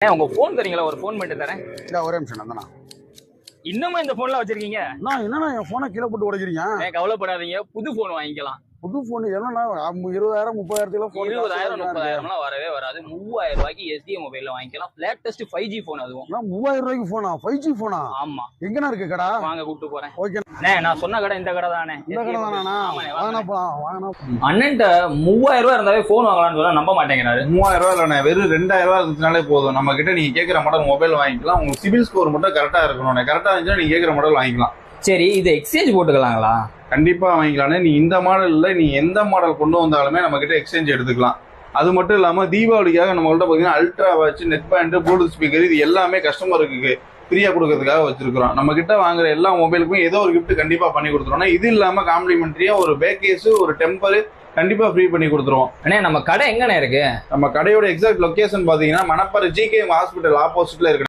உங்க போன் தரீங்களா? ஒரு போன் பண்ணிட்டு தரேன். இல்ல ஒரே நிமிஷம் தானே. இன்னமும் இந்த போன்லாம் வச்சிருக்கீங்க? நான் என்னன்னா என் போனை கீழே போட்டு உடைக்கிறீங்க. கவலைப்படாதீங்க, புது போன் வாங்கிக்கலாம். புது போன் என்னன்னா 20,000 30,000 போன் 20,000 30,000 வரவே வராது. 3000 ரூபாய்க்கு எஸ்டி மொபைல்ல வாங்கிக்கலாம். லேட்டஸ்ட் 5G போன் அதுவும். 3000 ரூபாய்க்கு போனா 5G போனா? ஆமா. எங்கனா இருக்கு கடை? வாங்க கூப்பிட்டு போறேன். ஓகே நான் சொன்ன கடை இந்த கடை தானே? இந்த கடை தானா? வாங்கனா வாங்கனா. அண்ணன்ட்ட 3000 ரூபாய் இருந்தாவே போன் வாங்கலாம்னு சொன்னா நம்ப மாட்டேங்கிறாரு. 3000 ரூபாய் இல்லண்ணே, வெறும் 2000 ரூபாய் இருந்துச்சுனாலே போதும். நம்ம கிட்ட நீங்க கேட்கிற மாடல் மொபைல் வாங்கிக்கலாம். உங்க சிபில் ஸ்கோர் மட்டும் கரெக்டா இருக்கணும். கரெக்டா இருந்துச்சுன்னா நீங்க கேட்கிற மாடல் வாங்கிக்கலாம். சரி, இது எக்ஸ்சேஞ்ச் போட்டுக்கலாங்களா? கண்டிப்பா வாங்கிக்கலானே. நீ இந்த மாடல்ல நீ எந்த மாடல் கொண்டு வந்தாலுமே நம்ம கிட்ட எக்ஸ்சேஞ்ச் எடுத்துக்கலாம். அது மட்டும் இல்லாம தீபாவளிக்காக நம்மள்ட்ட பாத்தீங்கன்னா ultra watch, net band, bluetooth speaker இது எல்லாமே கஸ்டமருக்கு ஃப்ரீயா கொடுக்கறதுக்காக வச்சிருக்கிறோம். நம்ம கிட்ட வாங்குற எல்லா மொபைலுக்குமே ஏதோ ஒரு கிஃப்ட் கண்டிப்பா பண்ணி கொடுத்துருவோம். இது இல்லாம காம்ப்ளிமெண்டரியா ஒரு பேக் கேஸ், ஒரு டெம்பர் கண்டிப்பா ஃப்ரீ பண்ணி கொடுத்துருவோம். அண்ணே, நம்ம கடை எங்கண்ணே இருக்கு? நம்ம கடையோட எக்ஸாக்ட் லொகேஷன் பாத்தீங்கன்னா மணப்பாறை GK ஹாஸ்பிட்டல் ஆப்போசிட்ல இருக்கு.